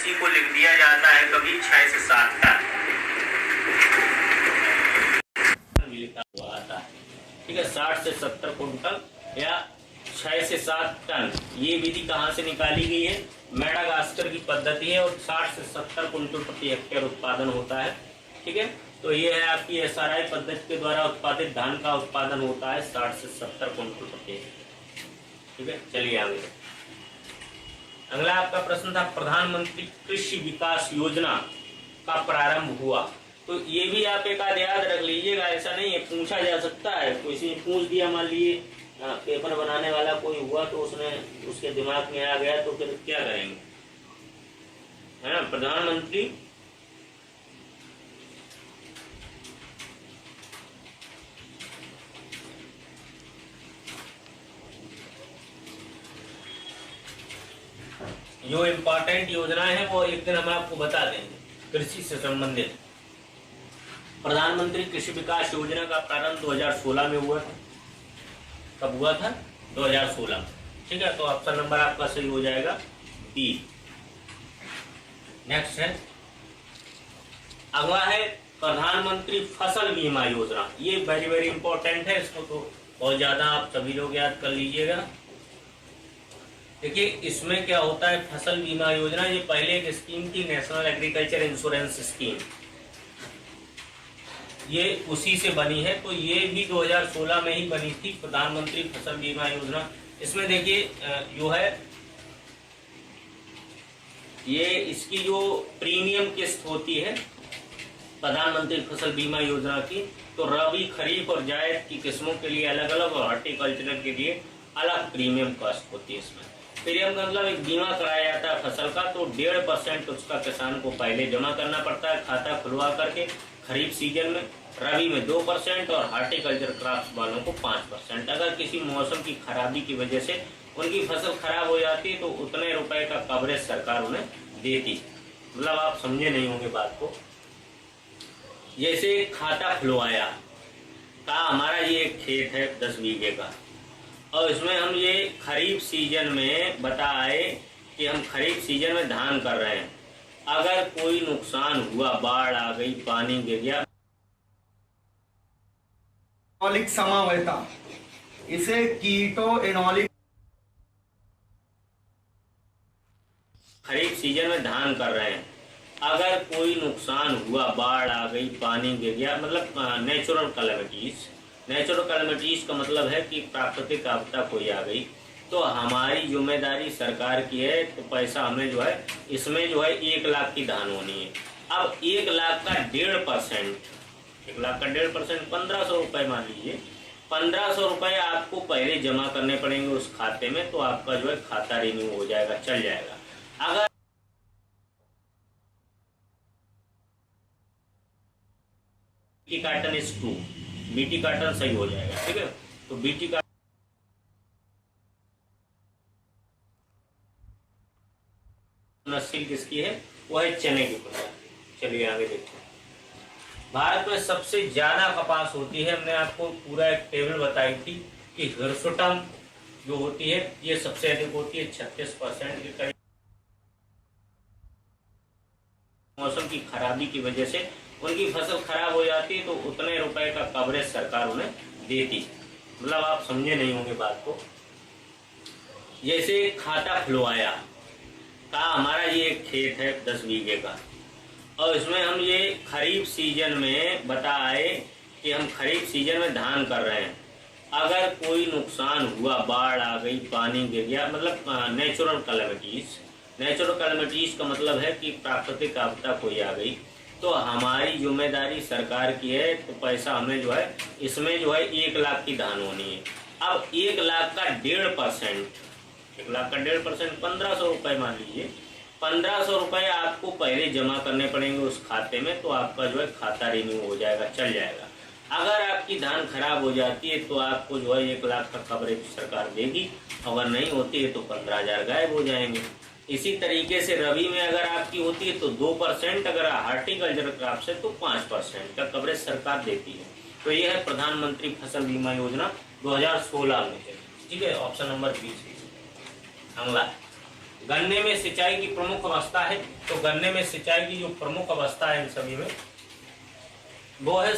कृषि को लिख दिया जाता है कभी 6 से 7 टन लिखा हुआ आता है, ठीक है। 60 से 70 कुंटल या 6 से 7 टन, ये विधि कहाँ से निकाली गई है? मेडागास्कर की पद्धति है और 60 से 70 कुंटल प्रति हेक्टेयर उत्पादन होता है, ठीक है। तो ये है आपकी SRI पद्धति के द्वारा उत्पादित धान का उत्पादन होता है 60 से 70 कुंटल प्रति हेक्टेयर, ठीक है। चलिए आगे। अगला आपका प्रश्न था प्रधानमंत्री कृषि विकास योजना का प्रारंभ हुआ। तो ये भी आप एक आध याद रख लीजिएगा, ऐसा नहीं है, पूछा जा सकता है। किसी ने पूछ दिया, मान लीजिए पेपर बनाने वाला कोई हुआ तो उसके दिमाग में आ गया तो फिर क्या करेंगे, है ना। प्रधानमंत्री जो इम्पोर्टेंट योजना है वो एक दिन हम आपको बता देंगे कृषि से संबंधित। प्रधानमंत्री कृषि विकास योजना का प्रारंभ 2016 में हुआ था। कब हुआ था? 2016, ठीक है। तो ऑप्शन नंबर आपका सही हो जाएगा बी। नेक्स्ट है, अगला है प्रधानमंत्री फसल बीमा योजना। ये वेरी वेरी इंपॉर्टेंट है, इसको तो बहुत ज्यादा आप सभी लोग याद कर लीजिएगा। देखिए इसमें क्या होता है, फसल बीमा योजना ये पहले एक स्कीम थी, नेशनल एग्रीकल्चर इंश्योरेंस स्कीम, ये उसी से बनी है। तो ये भी 2016 में ही बनी थी, प्रधानमंत्री फसल बीमा योजना। इसमें देखिए जो है ये इसकी जो प्रीमियम किस्त होती है प्रधानमंत्री फसल बीमा योजना की, तो रबी, खरीफ और जायद की किस्मों के लिए अलग अलग और हॉर्टिकल्चर के लिए अलग प्रीमियम कास्ट होती है। इसमें प्रीमियम का मतलब एक बीमा कराया जाता है फसल का, तो 1.5% उसका किसान को पहले जमा करना पड़ता है खाता खुलवा करके खरीफ सीजन में, रबी में 2% और हार्टिकल्चर क्रॉप्स वालों को 5%। अगर किसी मौसम की खराबी की वजह से उनकी फसल खराब हो जाती है तो उतने रुपए का कवरेज सरकार उन्हें देती। मतलब आप समझे नहीं होंगे बात को। जैसे खाता खुलवाया का हमारा ये एक खेत है 10 बीघे का, और इसमें हम ये खरीफ सीजन में बताए कि हम खरीफ सीजन में धान कर रहे हैं। अगर कोई नुकसान हुआ, बाढ़ आ गई, पानी गिर गया, एनोलिक समावयता, इसे कीटो एनोलिक। खरीफ सीजन में धान कर रहे हैं, अगर कोई नुकसान हुआ, बाढ़ आ गई, पानी गिर गया, मतलब नेचुरल कैलेमिटीज। नेचुरल कैलेमिटीज का मतलब है कि प्राकृतिक आपदा कोई आ गई, तो हमारी जिम्मेदारी सरकार की है, तो पैसा हमें जो है इसमें जो है 1 लाख की धान होनी है। अब 1 लाख का 1.5%, 1 लाख का 1.5% 1500 रुपए मान लीजिए। 1500 रुपए आपको पहले जमा करने पड़ेंगे उस खाते में, तो आपका जो है खाता रिन्यू हो जाएगा, चल जाएगा। अगर BT carton is true, BT carton सही हो जाएगा, ठीक है। तो बीटी कार्टन नस्ल किसकी है? वो है चने की फसल। चलिए आगे देखते हैं। भारत में सबसे ज्यादा कपास होती है, हमने आपको पूरा एक टेबल बताई थी कि हिरसुटम जो होती है ये सबसे अधिक होती है 36% के करीब। मौसम की खराबी की वजह से उनकी फसल खराब हो जाती है तो उतने रुपए का कवरेज सरकार उन्हें देती। मतलब आप समझे नहीं होंगे बात को। जैसे खाता खुलवाया का हमारा ये एक खेत है 10 बीघे का, और इसमें हम ये खरीफ सीजन में बताए कि हम खरीफ सीजन में धान कर रहे हैं। अगर कोई नुकसान हुआ, बाढ़ आ गई, पानी गिर गया, मतलब नेचुरल कैलेमिटीज। नेचुरल कैलेमिटीज का मतलब है कि प्राकृतिक आपदा कोई आ गई, तो हमारी जिम्मेदारी सरकार की है, तो पैसा हमें जो है इसमें जो है 1 लाख की धान होनी है। अब 1 लाख का 1.5%, 1 लाख का 1.5% 1500 रुपए मान लीजिए। 1500 रुपए आपको पहले जमा करने पड़ेंगे उस खाते में, तो आपका जो है खाता रिन्यू हो जाएगा, चल जाएगा। अगर आपकी धान खराब हो जाती है तो आपको जो है 1 लाख का कवरेज सरकार देगी, अगर नहीं होती है तो 15,000 गायब हो जाएंगे। इसी तरीके से रबी में अगर आपकी होती है तो 2%, अगर हार्टिकल्चर क्रॉप्स है तो 5% का कवरेज सरकार देती है। तो यह है प्रधानमंत्री फसल बीमा योजना 2016 में है, ठीक है। Option number B. अगला गन्ने में सिंचाई की प्रमुख अवस्था है, तो गन्ने में सिंचाई की जो प्रमुख अवस्था है इन सभी में वो है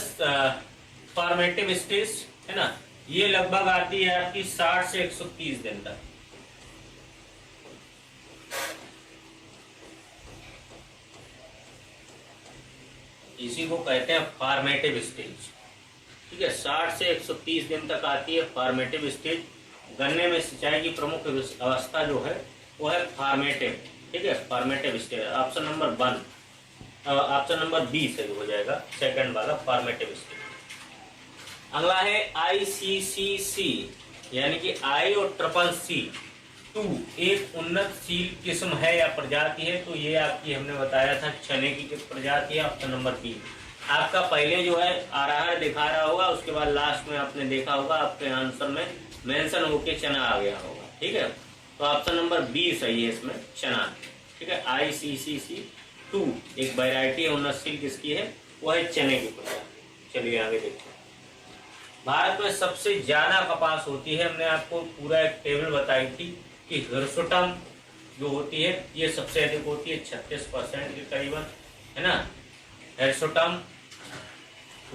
फॉर्मेटिव स्टेज, है ना। ये लगभग आती है आपकी 60 से 130 दिन तक। इसी को कहते हैं फॉर्मेटिव स्टेज, ठीक है। 60 से 130 दिन तक आती है फॉर्मेटिव स्टेज। गन्ने में सिंचाई की प्रमुख अवस्था जो है वो है फॉर्मेटिव, ठीक है, formative stage. Option number 1, option number B सही हो जाएगा, सेकंड वाला फॉर्मेटिव स्टेज। अगला है ICCC यानी कि I और CCC2 एक उन्नतशील किस्म है या प्रजाति है, तो ये आपकी हमने बताया था चने की प्रजाति है, ऑप्शन नंबर बी। आपका पहले जो है आरआर दिखा रहा होगा, उसके बाद लास्ट में आपने देखा होगा आपके आंसर में मेंशन होके चना आ गया होगा, ठीक है। तो ऑप्शन नंबर बी सही है इसमें, चना, ठीक है। ICCC2 एक वैरायटी है उन्नतशील किसकी है, वो है चने की प्रजाति। चलिए आगे देखते हैं। भारत में सबसे ज्यादा कपास होती है, हमने आपको पूरा एक टेबल बताई थी कि हिरसुटम जो होती है ये सबसे अधिक होती है 36% के करीबन, है ना। Hirsutum,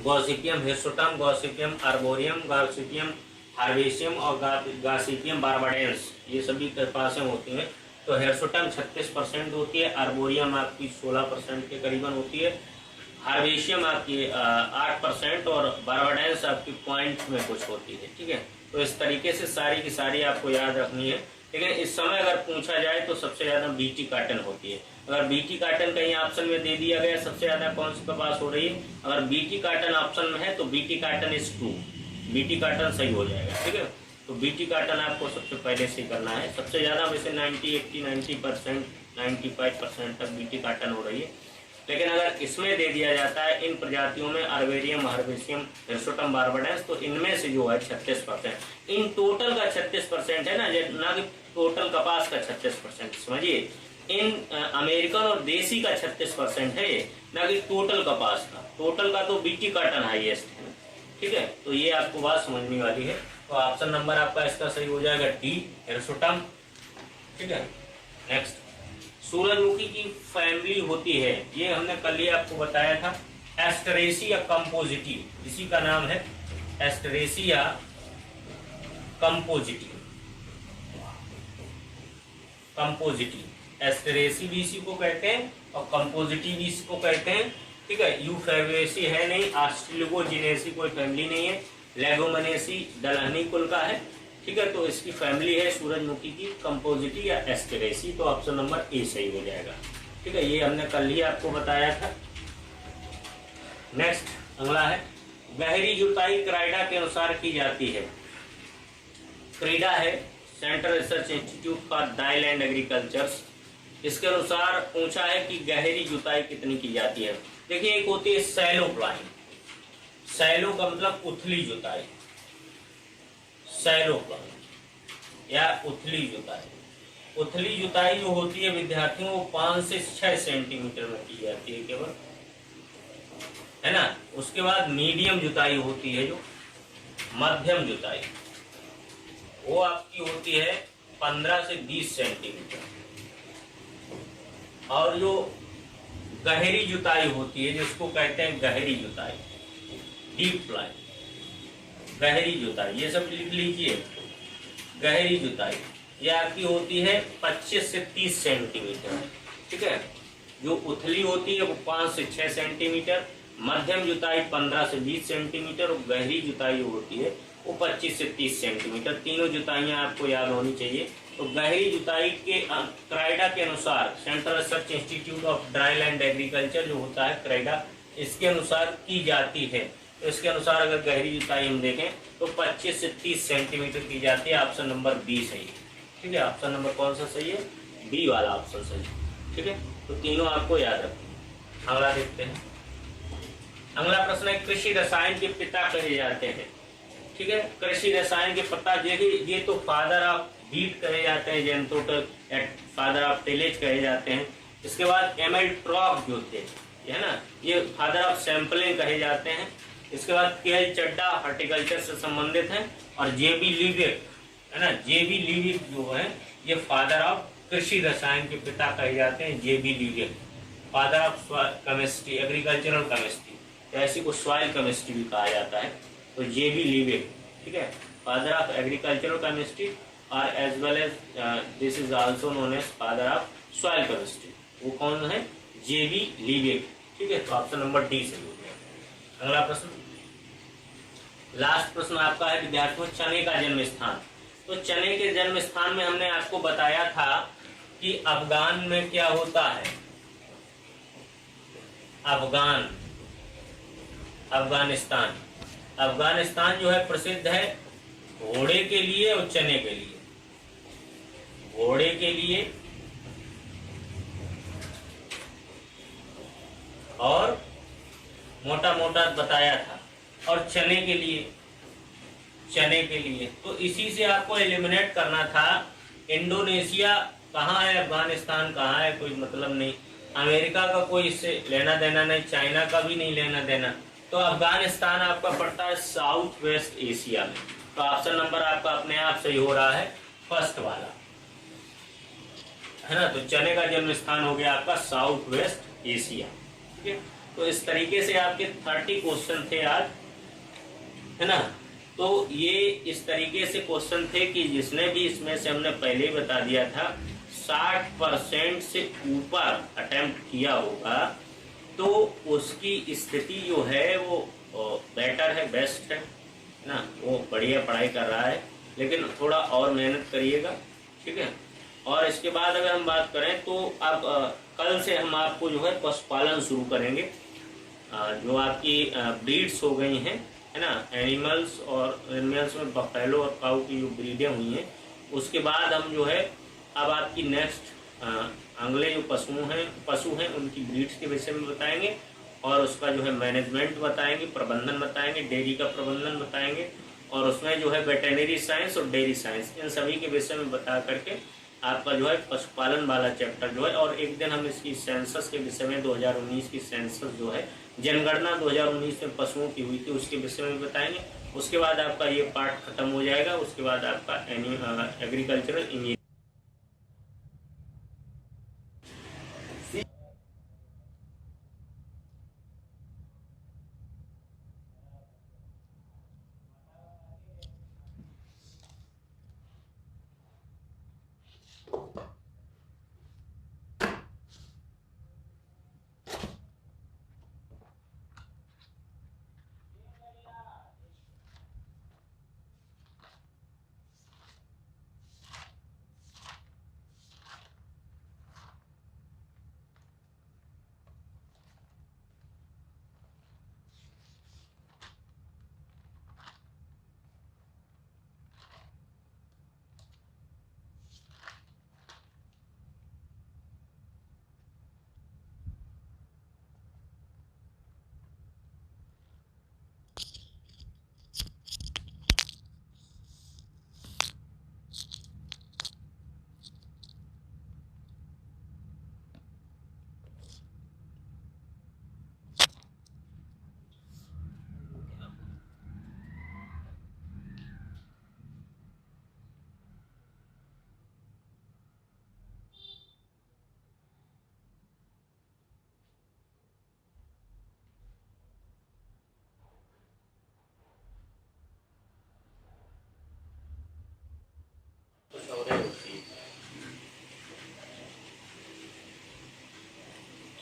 Gossypium hirsutum, Gossypium arboreum, Gossypium herbaceum और गॉसिपियम बारबाडेंस, ये सभी कपासें होती हैं। तो हिरसुटम 36% होती है, आर्बोरियम आपकी 16% के करीबन होती है, हार्वेशियम आपकी 8% और बारबाडेंस आपकी पॉइंट में कुछ होती है, ठीक है। तो इस तरीके से सारी की सारी आपको याद रखनी है। लेकिन इस समय अगर पूछा जाए तो सबसे ज्यादा बीटी कॉटन होती है। अगर बीटी कॉटन कहीं ऑप्शन में दे दिया गया सबसे ज्यादा कौन सी कपास हो रही है, अगर बीटी कॉटन ऑप्शन में है तो BT cotton is 2, BT cotton सही हो जाएगा, ठीक है। तो बीटी कॉटन आपको सबसे पहले से करना है। सबसे ज्यादा वैसे 90, 80, 90%, 95% तक बीटी कॉटन हो रही है। लेकिन अगर इसमें दे दिया जाता है इन प्रजातियों में आर्बोरियम, हार्वेसियम, हिरसुटम, बारबाडेंस, तो इनमें से जो है 36%, इन टोटल का 36% है ना कि टोटल कपास का 36%, समझिए। इन अमेरिकन और देसी का 36% है, ना कि टोटल कपास का। टोटल का तो बीटी कॉटन हाईएस्ट है, ठीक है। तो ये आपको बात समझने वाली है। तो ऑप्शन नंबर आपका इसका सही हो जाएगा डी, हिरसुटम, ठीक है। नेक्स्ट, सूरजमुखी की फैमिली होती है, ये हमने कल ही आपको बताया था, एस्टरेसी या कंपोजिटी, इसी का नाम है एस्टरेसी या कंपोजिटी। कंपोजिटी, एस्टरेसी भी इसी को कहते हैं और कंपोजिटी भी इसको कहते हैं, ठीक है। यूफेवेसी है नहीं, ऑस्ट्रेलिगोजिनेसी कोई फैमिली नहीं है, लेगोमनेसी दलहनी कुल का है, ठीक है। तो इसकी फैमिली है सूरजमुखी की कंपोजिटी या एस्टरेसी, तो ऑप्शन नंबर ए सही हो जाएगा, ठीक है। ये हमने कल ही आपको बताया था। नेक्स्ट अगला है, गहरी जुताई क्राइडा के अनुसार की जाती है। क्रीडा है central research institute for dial and agriculture, इसके अनुसार पूछा है कि गहरी जुताई कितनी की जाती है। देखिए, एक होती है सैलो प्लाइंग, सैलो का मतलब उथली जुताई, सैलो प्लाइंग या उथली जुताई। उथली जुताई जो होती है विद्यार्थियों वो 5 से 6 सेंटीमीटर में की जाती है केवल, है ना। उसके बाद मीडियम जुताई होती है, जो मध्यम जुताई वो आपकी होती है 15 से 20 सेंटीमीटर, और जो गहरी जुताई होती है जिसको कहते हैं गहरी जुताई, डीप प्लाई, गहरी जुताई, ये सब लिख लीजिए। गहरी जुताई ये आपकी होती है 25 से 30 सेंटीमीटर, ठीक है। जो उथली होती है वो 5 से 6 सेंटीमीटर, मध्यम जुताई 15 से 20 सेंटीमीटर और गहरी जुताई होती है वो 25 से 30 सेंटीमीटर। तीनों जुताइयां आपको याद होनी चाहिए। तो गहरी जुताई के क्राइडा के अनुसार, central research institute of dry land agriculture जो होता है क्राइडा, इसके अनुसार की जाती है। तो इसके अनुसार अगर गहरी जुताई हम देखें तो 25 से 30 सेंटीमीटर की जाती है। ऑप्शन नंबर बी सही है, ठीक है। ऑप्शन नंबर कौन सा सही है, बी वाला ऑप्शन सही है, ठीक है। तो तीनों आपको याद रखना। अगला देखते हैं। अगला प्रश्न है, कृषि रसायन के पिता कहे जाते हैं, ठीक है। कृषि रसायन के पिता, ये तो फादर ऑफ वीट कहे जाते हैं, जेनटोटल फादर ऑफ टिलेज कहे जाते हैं। इसके बाद एमएल ट्रॉप जो थे, है ना, ये फादर ऑफ सैंपलिंग कहे जाते हैं। इसके बाद के चड्डा हॉर्टिकल्चर से संबंधित हैं, और जेबी लिविक, है ना, जेबी लिविक जो है ये फादर ऑफ कृषि रसायन के पिता कहे जाते हैं JB Liebig, father of chemistry, agricultural chemistry, ऐसी को सॉइल केमिस्ट्री भी कहा जाता है। तो जेबी लीविक, ठीक है, फादर ऑफ एग्रीकल्चरल केमिस्ट्री और as well as this is also known as father of soil chemistry. वो कौन है? जेबी लीविक, ठीक है। तो ऑप्शन नंबर डी से हो गया। अगला प्रश्न, लास्ट प्रश्न आपका है विद्यार्थियों, चने का जन्म स्थान। तो चने के जन्म स्थान में हमने आपको बताया था कि अफगान में क्या होता है, अफगानिस्तान। अफगानिस्तान जो है प्रसिद्ध है घोड़े के लिए और चने के लिए। घोड़े के लिए और मोटा मोटा बताया था, और चने के लिए। तो इसी से आपको एलिमिनेट करना था। इंडोनेशिया कहाँ है, अफगानिस्तान कहाँ है, कोई मतलब नहीं। अमेरिका का कोई इससे लेना देना नहीं, चाइना का भी नहीं लेना देना। तो अफगानिस्तान आपका पड़ता है साउथ वेस्ट एशिया में। तो ऑप्शन नंबर आपका अपने आप सही हो रहा है, फर्स्ट वाला, है ना। तो चने का जन्म स्थान हो गया आपका साउथ वेस्ट एशिया, ठीक है। तो इस तरीके से आपके 30 क्वेश्चन थे आज, है ना। तो ये इस तरीके से क्वेश्चन थे कि जिसने भी इसमें से हमने पहले ही बता दिया था 60% से ऊपर अटेम्प्ट किया होगा तो उसकी स्थिति जो है वो बेटर है, बेस्ट है ना, वो बढ़िया पढ़ाई कर रहा है। लेकिन थोड़ा और मेहनत करिएगा, ठीक है। और इसके बाद अगर हम बात करें तो अब कल से हम आपको जो है पशुपालन शुरू करेंगे। जो आपकी ब्रीड्स हो गई हैं, है ना, एनिमल्स में बफेलो और काऊ की जो ब्रीडें हुई हैं, उसके बाद हम जो है अब आपकी नेक्स्ट अगले जो पशु हैं उनकी ब्रीड्स के विषय में बताएंगे, और उसका जो है मैनेजमेंट बताएंगे, प्रबंधन बताएंगे, डेयरी का प्रबंधन बताएंगे, और उसमें जो है वेटेरिनरी साइंस और डेयरी साइंस, इन सभी के विषय में बता करके आपका जो है पशुपालन वाला चैप्टर जो है। और एक दिन हम इसकी सेंसस के विषय में 2019 की सेंसस जो है जनगणना 2019 में पशुओं की हुई थी उसके विषय में बताएंगे। उसके बाद आपका ये पार्ट खत्म हो जाएगा। उसके बाद आपका एग्रीकल्चरल इंजीनियरिंग।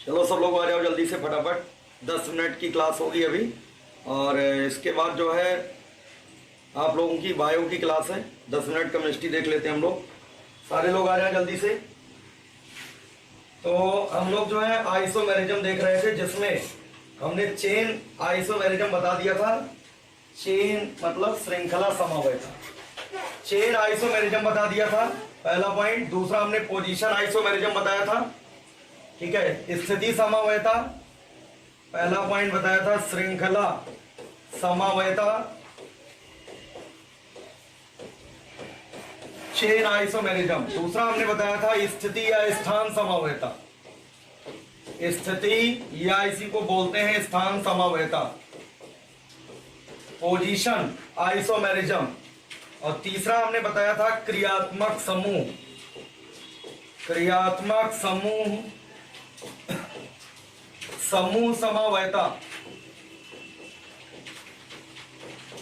चलो सब लोग आ जाओ जल्दी से फटाफट, 10 मिनट की क्लास होगी अभी। और इसके बाद जो है आप लोगों की बायो की क्लास है, 10 मिनट केमिस्ट्री देख लेते हैं हम लोग। सारे लोग आ जाए जल्दी से। तो हम लोग जो है आइसोमेरिज्म देख रहे थे, जिसमें हमने चेन आइसोमेरिज्म बता दिया था। चेन मतलब श्रृंखला समवेता, चेन आइसोमेरिज्म बता दिया था, पहला पॉइंट। दूसरा हमने पोजीशन आइसोमेरिज्म बताया था, ठीक है। स्थिति समवेता, पहला पॉइंट बताया था। श्रृंखला समवेता, चेन आइसोमेरिज्म। दूसरा हमने बताया था स्थिति या स्थान समवेता, स्थिति या इसी को बोलते हैं स्थान समवेता, पोजीशन आइसोमेरिज्म। और तीसरा हमने बताया था क्रियात्मक समूह, क्रियात्मक समूह समवायता,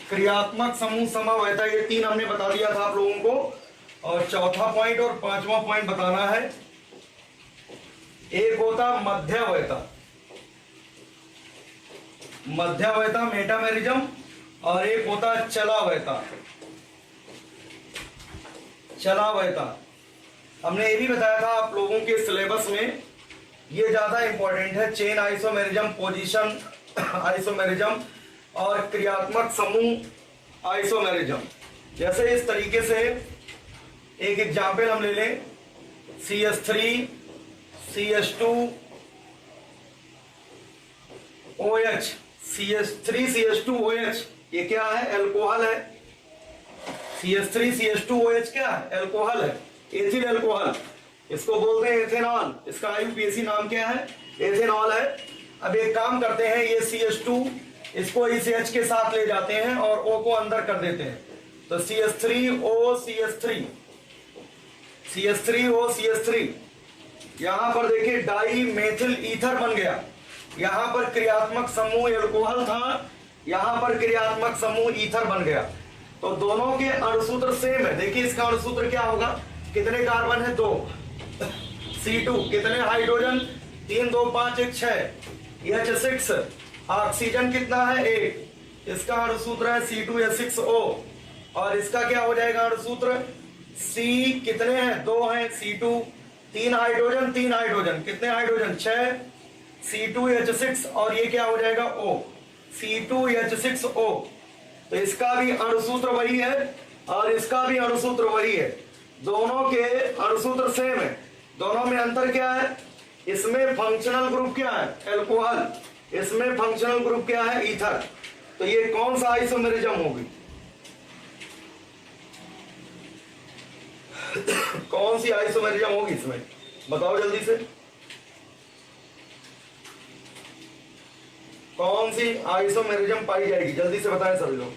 क्रियात्मक समूह समवायता, ये 3 हमने बता दिया था आप लोगों को। और चौथा पॉइंट और 5वां पॉइंट बताना है। एक होता मध्यवयता, मध्यवयता मेटामेरिज्म, और एक होता चलावयता, चलावयता। हमने ये भी बताया था आप लोगों के सिलेबस में, ये ज्यादा इंपॉर्टेंट है। चेन आइसोमेरिज्म, पोजीशन आइसोमेरिज्म और क्रियात्मक समूह आइसोमेरिज्म। जैसे इस तरीके से एक एग्जाम्पल हम ले लें, CH3 CH2 OH, CH3 CH2 OH, ये क्या है? अल्कोहल है। CH3 CH2 OH क्या है? अल्कोहल है, एथिल अल्कोहल। इसको बोलते हैं एथेनॉल। इसका IUPAC नाम क्या है? एथेनॉल है। अब एक काम करते हैं, ये CH2 इसको इस H के साथ ले जाते हैं और O को अंदर कर देते हैं, तो CH3O CH3, CH3O CH3। यहां पर देखिए डाई मेथिल ईथर बन गया। यहां पर क्रियात्मक समूह अल्कोहल था, यहां पर क्रियात्मक समूह ईथर बन गया। तो दोनों के अणुसूत्र सेम है। देखिए इसका अणुसूत्र क्या होगा? कितने कार्बन है? 2। C2 कितने हाइड्रोजन? 3 2 5 1 6। H6 ऑक्सीजन कितना है? 1। इसका अणुसूत्र है C2H6O। और इसका क्या हो जाएगा अणुसूत्र? C कितने हैं? 2 हैं। C2 3 हाइड्रोजन, 3 हाइड्रोजन, कितने हाइड्रोजन? 6। C2H6 और ये क्या हो जाएगा? O, C2H6O। तो इसका भी अणुसूत्र वही है और इसका भी अणुसूत्र वही है। दोनों के अणुसूत्र सेम है। दोनों में अंतर क्या है? इसमें फंक्शनल ग्रुप क्या है? अल्कोहल। इसमें फंक्शनल ग्रुप क्या है? ईथर। तो ये कौन सा आइसोमेरिज्म होगी? कौन सी आइसोमेरिज्म होगी इसमें? बताओ जल्दी से, कौन सी आइसोमेरिज्म पाई जाएगी? जल्दी से बताएं सभी लोग।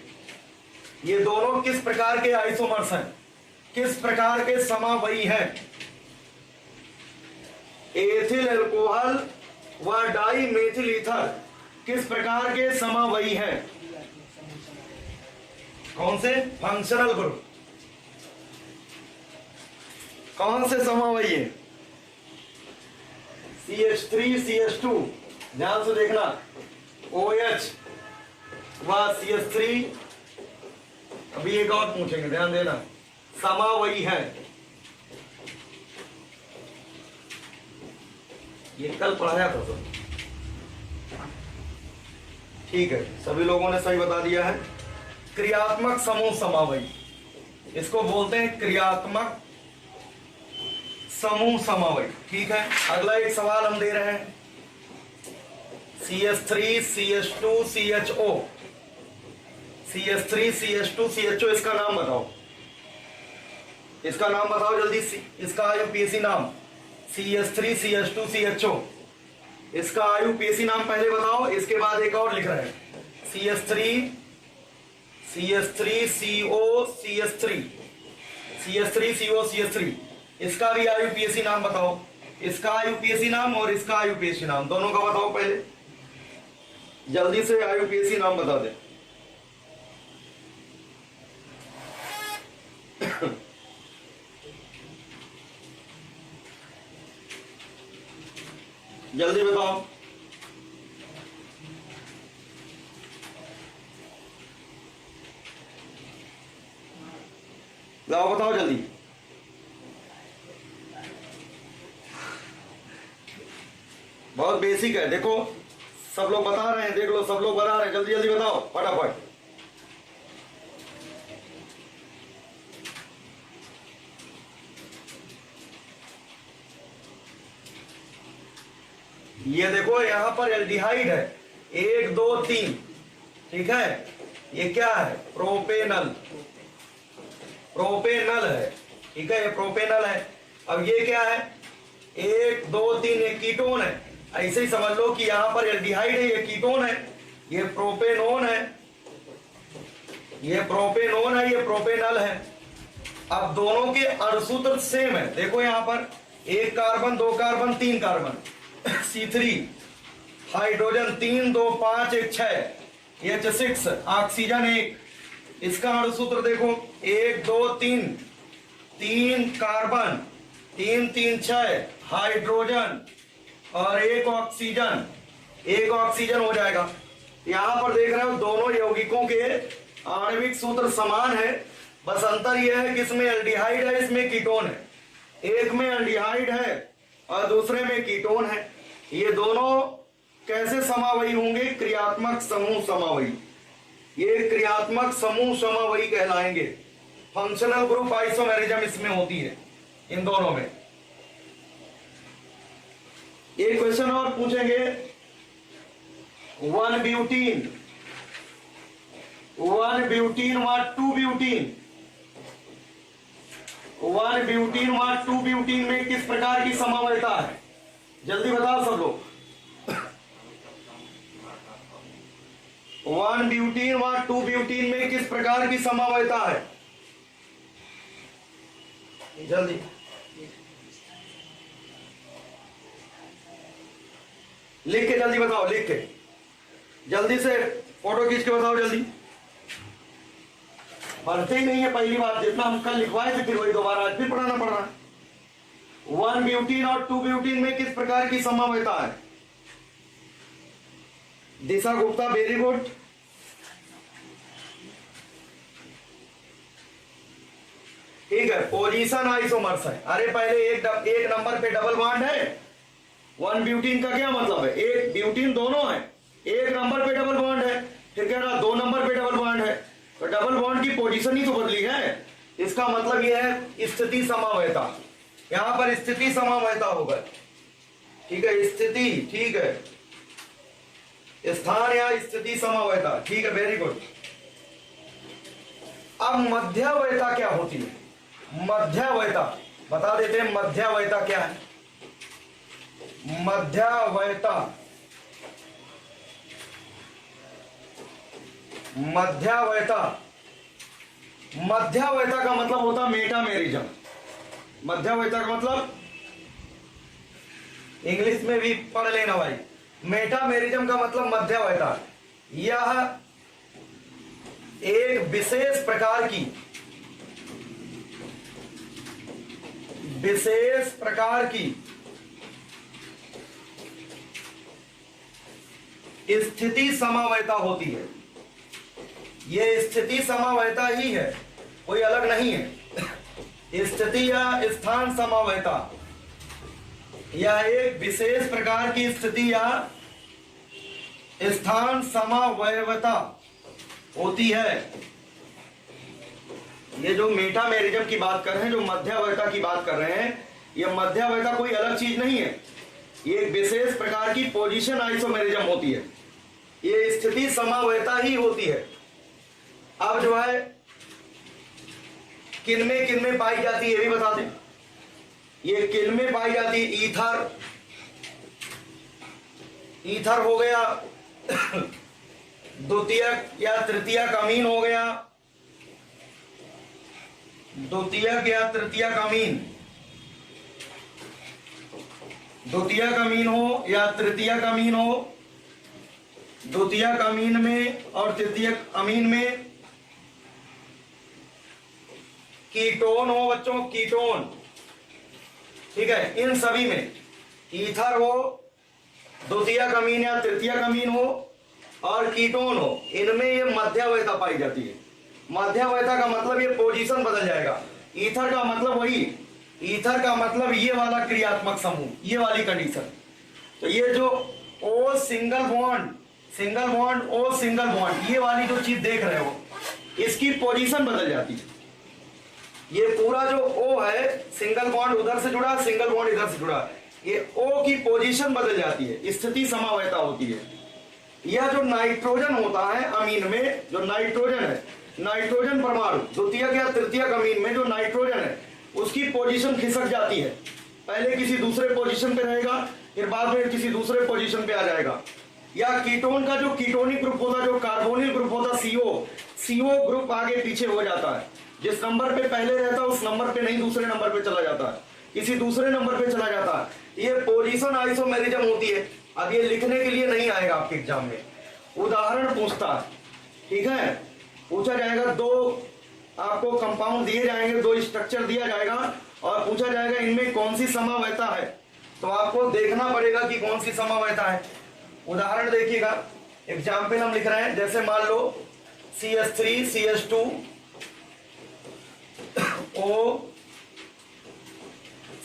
ये दोनों किस प्रकार के आइसोमर्स हैं? किस प्रकार के समवायी हैं? एथिल अल्कोहल व डाई मेथिल ईथर किस प्रकार के समवायी हैं? कौन से? Functional group. कौन से समवायी है? CH3 CH2, ध्यान से देखना, OH व CH3। अभी एक और पूछेंगे, ध्यान देना, समवायी है। ये कल पढ़ाया था सब, ठीक है, सभी लोगों ने सही बता दिया है। क्रियात्मक समूह समवायी, इसको बोलते हैं क्रियात्मक समूह समवायी। ठीक है, अगला एक सवाल हम दे रहे हैं, CH3 CH2 CHO, CH3 CH2 CHO, इसका नाम बताओ, इसका नाम बताओ जल्दी। इसका IUPAC नाम CH3 CH2 CHO, इसका IUPAC नाम पहले बताओ, इसके बाद एक और लिख रहे हैं CH3 CO CH3, CH3 CO CH3, इसका भी IUPAC नाम बताओ। इसका IUPAC नाम और इसका IUPAC नाम, दोनों का बताओ पहले, जल्दी से IUPAC नाम बता दे। जल्दी बताओ। लाओ बताओ जल्दी। बहुत बेसिक है, देखो सब लोग बता रहे हैं, देख लो सब लोग बता रहे हैं, जल्दी जल्दी बताओ फटाफट। ये देखो यहाँ पर एल्डिहाइड है, 1 2 3, ठीक है, ये क्या है? प्रोपेनल, प्रोपेनल है, ठीक है, ये प्रोपेनल है। अब ये क्या है? 1 2 3, ये कीटोन है। ऐसे ही समझ लो कि यहाँ पर एल्डिहाइड है, ये कीटोन है, ये प्रोपेनोन है, ये प्रोपेनोन है, ये प्रोपेनल है। अब दोनों के अणुसूत्र सेम है। देखो यहाँ पर एक कार्बन, दो कार्बन, तीन carbon, C3 hydrogen 3 2 5 1 6, H6 oxygen 1। इसका अणुसूत्र देखो 1 2 3, 3 कार्बन 3 3 6 हाइड्रोजन और एक ऑक्सीजन हो जाएगा। यहां पर देख रहे हो दोनों यौगिकों के आणविक सूत्र समान है, बस अंतर यह है कि इसमें एल्डिहाइड है, इसमें कीटोन है। एक में एल्डिहाइड है और दूसरे में कीटोन है। ये दोनों कैसे समावयी होंगे? क्रियात्मक समूह समावयी। ये क्रियात्मक समूह समावयी कहलाएंगे। फंक्शनल ग्रुप आइसोमेरिज्म इसमें होती है इन दोनों में। एक क्वेश्चन और पूछेंगे, 1 ब्यूटीन व 2 ब्यूटीन, 1 ब्यूटीन व 2 ब्यूटीन में किस प्रकार की समवयता है? जल्दी बताओ सब लोग। 1 ब्यूटीन व 2 ब्यूटीन में किस प्रकार की समवयता है? जल्दी लिख के जल्दी बताओ, लिख के जल्दी से फोटो खींच के बताओ जल्दी। पढ़ते ही नहीं है, पहली बार जितना हम कल लिखवाए थे फिर वही दोबारा आज फिर पढ़ाना पड़ रहा है। 1 ब्यूटीन और 2 ब्यूटीन में किस प्रकार की समवयता है? दिशा गुप्ता, वेरी गुड। ठीक है, पोजीशन आइसोमर्स है। अरे पहले एक नंबर पे डबल बॉन्ड है। 1 ब्यूटीन का क्या मतलब है? एक ब्यूटीन दोनों है, एक नंबर पे डबल बॉन्ड है, फिर कह रहा 2 नंबर पे डबल बॉन्ड है, तो डबल बॉन्ड की पोजीशन ही तो बदली है। इसका मतलब यह है स्थिति समवयता। यहां पर स्थिति समवयता होगा। ठीक है, स्थिति, ठीक है, स्थान या स्थिति समवयता, ठीक है, वेरी गुड। अब मध्यवयता क्या होती है? मध्यवयता बता देते हैं, मध्यवयता क्या है? मध्यवयता का मतलब होता मेटामेरिज्म। मध्यवयता का मतलब इंग्लिश में भी पढ़ लेना भाई। मेटामेरिज्म का मतलब मध्यवयता। यह एक विशेष प्रकार की स्थिति समवयता होती है। यह स्थिति समवयता ही है, कोई अलग नहीं है। स्थिति या स्थान समवयता, यह एक विशेष प्रकार की स्थिति या स्थान समवयवता होती है। ये जो मेटामेरिज्म की बात कर रहे हैं, जो मध्यवयता की बात कर रहे हैं, यह मध्यवयता कोई अलग चीज नहीं है। ये एक विशेष प्रकार की पोजीशन आइसोमेरिज्म होती है। ये स्थिति समवयता ही होती है। अब जो है किनमें पाई जाती है ये भी बता दें। ये किनमें पाई जाती है? ईथर हो गया, द्वितीयक या तृतीयक अमीन हो गया, द्वितीयक या तृतीयक अमीन, द्वितीयक अमीन हो या तृतीयक अमीन हो, द्वितीयक अमीन में और तृतीयक अमीन में कीटोन हो बच्चों, कीटोन, ठीक है। इन सभी में ईथर हो, द्वितीयक अमीन या तृतीयक अमीन हो और कीटोन हो, इनमें ये मध्यवयता पाई जाती है। मध्यवयता का मतलब ये पोजीशन बदल जाएगा। ईथर का मतलब वही, ईथर का मतलब ये वाला क्रियात्मक समूह, ये वाली कंडीशन। तो ये जो O single bond O single bond, ये वाली जो चीज देख रहे हो, इसकी पोजीशन बदल जाती है। ये पूरा जो O है, सिंगल बॉन्ड उधर से जुड़ा, सिंगल बॉन्ड इधर से जुड़ा, ये O की पोजीशन बदल जाती है, स्थिति समवयता होती है। यह जो नाइट्रोजन होता है अमीन में, जो नाइट्रोजन है, नाइट्रोजन परमाणु द्वितीयक या तृतीयक अमीन में जो नाइट्रोजन है, उसकी पोजीशन खिसक जाती है। पहले किसी दूसरे पोजीशन पे रहेगा, फिर बाद में किसी दूसरे पोजीशन पे आ जाएगा। या कीटोन का जो कीटोनिक ग्रुप होता, जो कार्बोनिल ग्रुप होता, CO ग्रुप आगे पीछे हो जाता है। जिस नंबर पे पहले रहता है उस नंबर पे नहीं दूसरे नंबर पे चला जाता है। किसी दूसरे नंबर पे चला जाता है। ये पोजीशन आइसोमेरिज्म होती है। अब ये लिखने के लिए नहीं आएगा आपके एग्जाम में, उदाहरण पूछता है, ठीक है, पूछा जाएगा, दो आपको कंपाउंड दिए जाएंगे, दो स्ट्रक्चर दिया जाएगा और पूछा जाएगा इनमें कौन सी समवयता है, तो आपको देखना पड़ेगा कि कौन सी समवयता है। उदाहरण देखिएगा, एग्जाम्पल हम लिख रहे हैं, जैसे मान लो CH3 CH2 O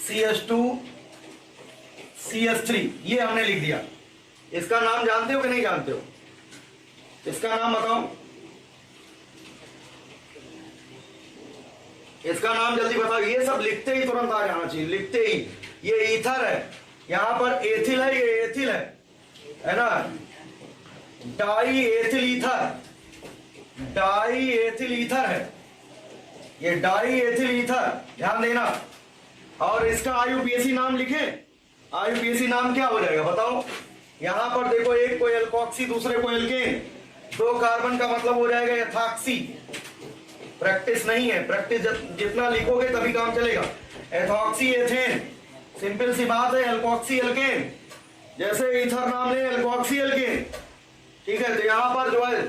CH2 CH3, ये हमने लिख दिया। इसका नाम जानते हो कि नहीं जानते हो? इसका नाम बताओ, इसका नाम जल्दी बताओ। ये सब लिखते ही तुरंत आ जाना चाहिए, लिखते ही। ये ईथर है, यहां पर एथिल है, ये एथिल है ना, die ethyl ether, die ethyl ether है, ये डाई एथिल ईथर, ध्यान देना। और इसका IUPAC नाम लिखे, IUPAC नाम क्या हो जाएगा बताओ? यहां पर देखो, एक को एल्कोक्सी दूसरे को एल्केन, दो कार्बन का मतलब हो जाएगा एथॉक्सी। प्रैक्टिस नहीं है, प्रैक्टिस जितना लिखोगे तभी काम चलेगा। एथॉक्सी एथेन, सिंपल सी बात है, एल्कोक्सी एल्केन, जैसे ईथर नाम ले एल्कोक्सी एल्केन, ठीक है। तो यहाँ पर जो है,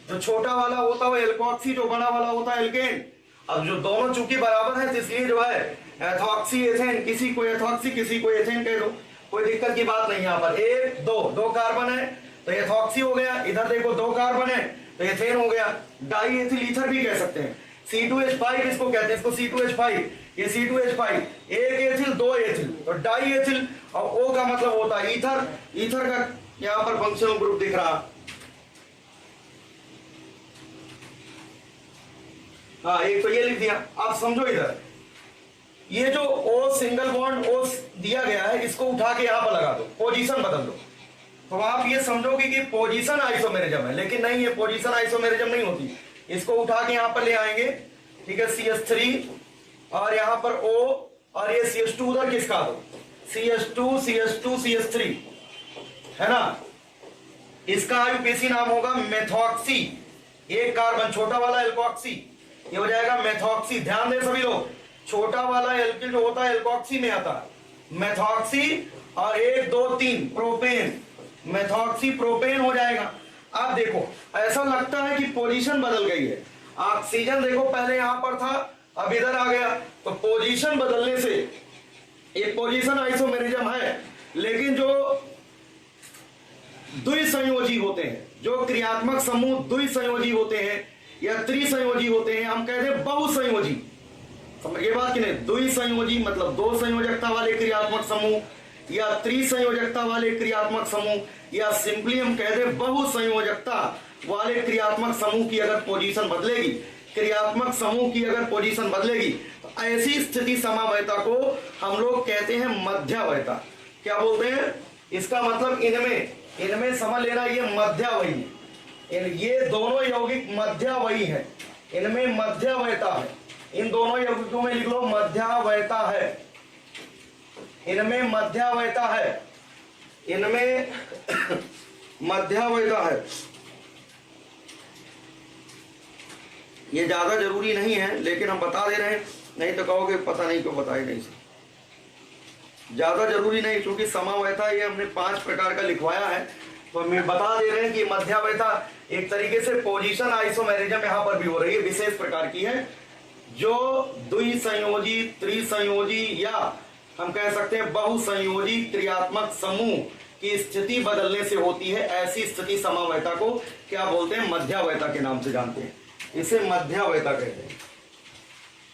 जो छोटा वाला होता है एल्कोक्सी, जो बड़ा वाला होता है एल्केन। अब जो दोनों चूंकि बराबर है, तो इसलिए जो है एथॉक्सी एथेन, किसी को एथॉक्सी किसी को एथेन कह दो, कोई दिक्कत की बात नहीं। यहाँ पर एक दो कार्बन है तो एथॉक्सी हो गया, इधर देखो दो कार्बन है तो एथेन हो गया। डाई एथिल ईथर भी कह सकते हैं, C2H5 इसको कहते हैं, इसको C2H5, ये C2H5, एक एथिल दो एथिल, तो डाई एथिल। और O का मतलब होता है ईथर, ईथर का यहाँ पर फंक्शनल ग्रुप दिख रहा। हाँ, एक तो ये लिख दिया। आप समझो इधर, ये जो O सिंगल बॉन्ड O दिया गया है, इसको उठा के यहां पर लगा दो, पोजीशन बदल दो, तो आप ये समझोगे कि पोजीशन आइसोमेरिज्म है, लेकिन नहीं, ये पोजीशन आइसोमेरिज्म नहीं होती। इसको उठा के यहां पर ले आएंगे, ठीक है, CH3 और यहां पर O, और ये CH2 उधर किसका दो, CH2 CH2 CH3, है ना। इसका IUPAC नाम होगा मेथॉक्सी, एक कार्बन छोटा वाला एल्कोक्सी, ये हो जाएगा मेथॉक्सी। ध्यान दें सभी लोग, छोटा वाला एल्किल जो होता है एल्कोक्सी में आता है, मेथॉक्सी, और 1 2 3 प्रोपेन, मेथॉक्सी प्रोपेन हो जाएगा। आप देखो, ऐसा लगता है कि पोजीशन बदल गई है। ऑक्सीजन देखो पहले यहां पर था, अब इधर आ गया, तो पोजीशन बदलने से एक पोजीशन आइसोमेरिज्म है। लेकिन जो द्विसंयोजी होते हैं, जो क्रियात्मक समूह द्विसंयोजी होते हैं या त्रिसंयोजी होते हैं, हम कहते हैं बहुसंयोजी। समझ ये बात कि नहीं? द्विसंयोजी मतलब दो संयोजकता वाले क्रियात्मक समूह, या त्रिसंयोजकता वाले क्रियात्मक समूह, या सिंपली हम कहते हैं बहुसंयोजकता वाले क्रियात्मक समूह की अगर पोजीशन बदलेगी, क्रियात्मक समूह की अगर पोजीशन बदलेगी, तो ऐसी स्थिति समवयता को हम लोग कहते हैं मध्यावयता। क्या बोलते हैं? इसका मतलब इनमें समझ लेना, ये मध्यावयी है, ये दोनों यौगिक मध्यावयी है, इनमें मध्यावयता है। इन दोनों यौगिकों में लिख लो मध्यावयता है, इनमें मध्यावयता है, इनमें मध्यावयता है। ये ज्यादा जरूरी नहीं है, लेकिन हम बता दे रहे हैं, नहीं तो कहोगे पता नहीं क्यों बताए नहीं से। ज्यादा जरूरी नहीं, क्योंकि समवयता ये हमने 5 प्रकार का लिखवाया है, तो हमें बता दे रहे हैं कि मध्यावयता एक तरीके से पोजीशन आइसोमेरिज्म यहाँ पर भी हो रही है, विशेष प्रकार की है, जो द्विसंयोजी, त्रिसंयोजी या हम कह सकते हैं बहुसंयोजी क्रियात्मक समूह की स्थिति बदलने से होती है। ऐसी स्थिति समवयता को क्या बोलते हैं? मध्यावयता के नाम से जानते हैं, इसे मध्यावयता कहते हैं।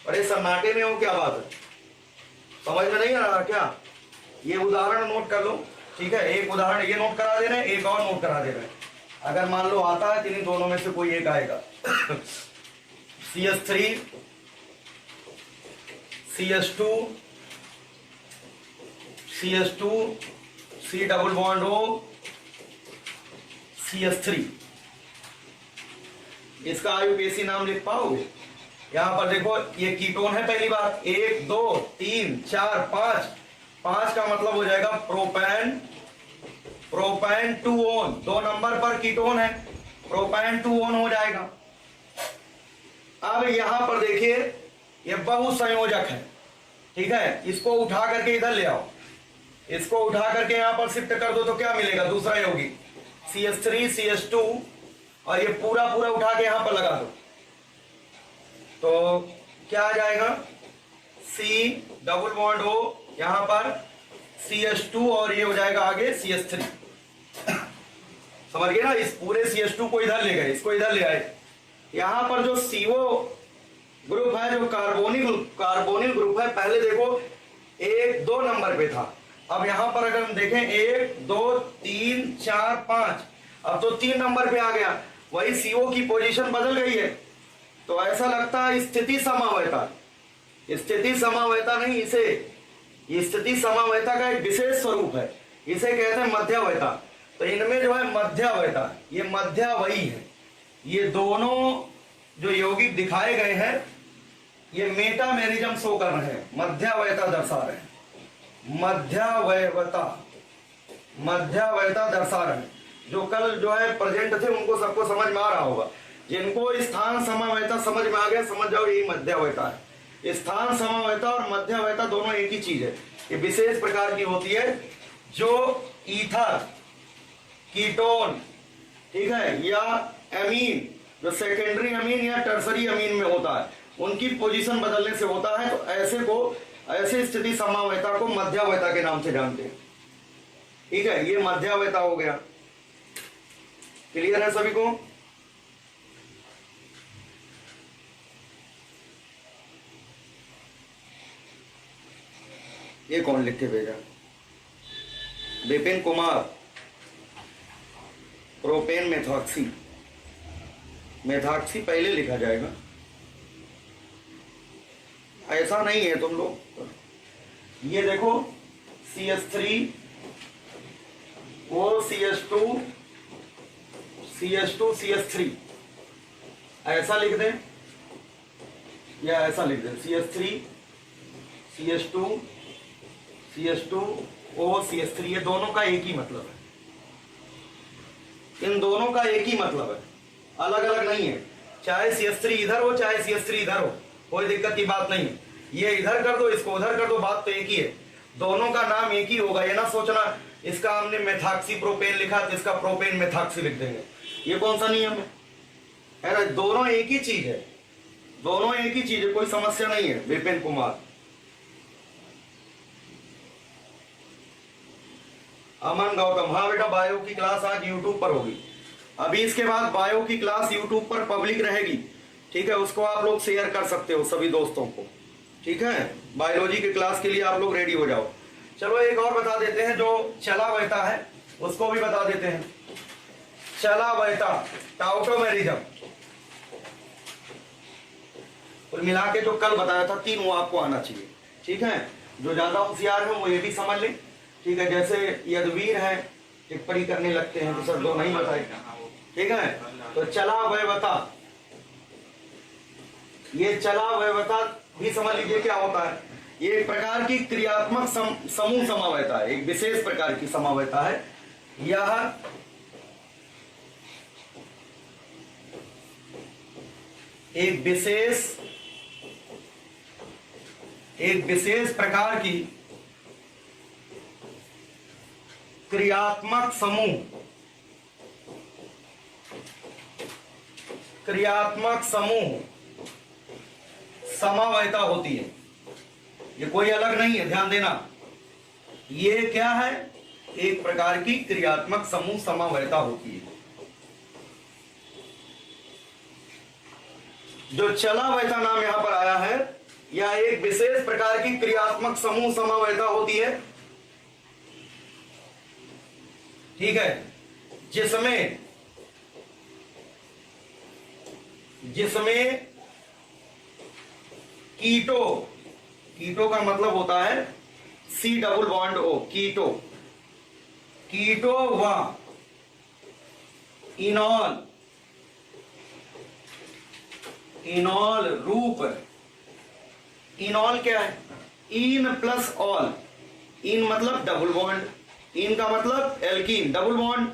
अरे सन्नाटे में हो, क्या बात है, समझ में नहीं आ रहा क्या? ये उदाहरण नोट कर लो, ठीक है, एक उदाहरण ये नोट करा दे रहे हैं, एक और नोट करा दे रहे हैं। अगर मान लो आता है तो इन दोनों में से कोई एक आएगा। CH3 CH2 CH2 C double bond O CH3, इसका IUPAC नाम लिख पाओगे? यहां पर देखो, ये कीटोन है पहली बात, 1 2 3 4 5, 5 का मतलब हो जाएगा प्रोपैन 2 ओन, 2 नंबर पर कीटोन है, प्रोपैन 2 ओन हो जाएगा। अब यहां पर देखिए, ये बहुसंयोजक है, ठीक है, इसको उठा करके इधर ले आओ, इसको उठा करके यहां पर शिफ्ट कर दो तो क्या मिलेगा, दूसरा यौगिक CH3 CH2, और ये पूरा पूरा उठा के यहां पर लगा दो तो क्या आ जाएगा, C डबल बॉन्ड O, यहां पर CH2 और ये हो जाएगा आगे CH3। समझ गए ना, इस पूरे CH2 को इधर ले गए, इसको इधर ले आए। यहां पर जो CO ग्रुप है, जो कार्बोनिल ग्रुप है, पहले देखो 1 2 नंबर पे था, अब यहां पर अगर हम देखें 1 2 3 4 5, अब तो 3 नंबर पे आ गया, वही CO की पोजीशन बदल गई है। तो ऐसा लगता है स्थिति समावयता, स्थिति समावयता नहीं, इसे स्थिति समावयता का एक विशेष स्वरूप है, इसे कहते हैं मध्यावयता। तो इनमें जो है मध्यावयता, ये मध्यावयी है, ये दोनों जो यौगिक दिखाए गए हैं ये मेटामेरिज्म शो कर रहे हैं, मध्यावयता दर्शा रहे हैं, मध्यावयता दर्शा रहे हैं। जो कल जो है प्रेजेंट थे उनको सबको समझ में आ रहा होगा, जिनको स्थान समावयता समझ में आ गया, समझ जाओ यही मध्यावयता है। स्थान समावयता और मध्यावयता दोनों एक ही चीज है, ये विशेष प्रकार की होती है जो ईथर, कीटोन, ठीक है, या एमीन, जो सेकेंडरी अमीन या टर्सरी अमीन में होता है, उनकी पोजीशन बदलने से होता है। तो ऐसे स्थिति समावयता को मध्यावयता के नाम से जानते हैं। ठीक है, ये मध्यावयता हो गया। क्लियर है सभी को? ये कौन लिख के भेजा? Vipin Kumar. Propane methoxy, methoxy पहले लिखा जाएगा, ऐसा नहीं है तुम लोग। ये देखो CH3 वो CH2 CH3, ऐसा लिख दें या ऐसा लिख दें, CH3 CH2 O CH3, ये दोनों का एक ही मतलब है, इन दोनों का एक ही मतलब है, अलग अलग नहीं है। चाहे CH3 इधर हो चाहे CH3 इधर हो, कोई दिक्कत की बात नहीं है। ये इधर कर दो, इसको उधर कर दो, बात तो एक ही है, दोनों का नाम एक ही होगा। ये ना सोचना इसका हमने मेथॉक्सी प्रोपेन लिखा तो इसका प्रोपेन मेथॉक्सी लिख देंगे, ये कौन सा नियम है ना? दोनों एक ही चीज है, दोनों एक ही चीज है, कोई समस्या नहीं है। विपिन कुमार। अमन गौतम, हाँ बेटा, बायो की क्लास आज यूट्यूब पर होगी। अभी इसके बाद बायो की क्लास यूट्यूब पर पब्लिक रहेगी, ठीक है, उसको आप लोग शेयर कर सकते हो सभी दोस्तों को, ठीक है। बायोलॉजी की क्लास के लिए आप लोग रेडी हो जाओ। चलो एक और बता देते हैं, जो चलावयता है उसको भी बता देते हैं। चलावयता, टाउटोमेरिज्म, कुल मिला के जो कल बताया था 3 वो आपको आना चाहिए, ठीक है। जो ज्यादा होशियार है वो ये भी समझ लें, ठीक है। जैसे यदवीर है, टिप्पणी करने लगते हैं तो सर 2 नहीं बताए, ठीक है। तो चलावयवता, ये चलावयवता भी समझ लीजिए क्या होता है। ये एक प्रकार की क्रियात्मक समूह समावयता है, एक विशेष प्रकार की समावयता है। यह एक विशेष प्रकार की क्रियात्मक समूह समावयता होती है। ये कोई अलग नहीं है, ध्यान देना। ये क्या है? एक प्रकार की क्रियात्मक समूह समावयता होती है। जो चलावयता नाम यहां पर आया है, यह एक विशेष प्रकार की क्रियात्मक समूह समावयता होती है, ठीक है, जिसमें कीटो का मतलब होता है C डबल बॉन्ड O, कीटो व इनॉल रूप। इनॉल क्या है? इन प्लस ऑल, इन मतलब डबल बॉन्ड, इन का मतलब एल्कीन, डबल बॉन्ड,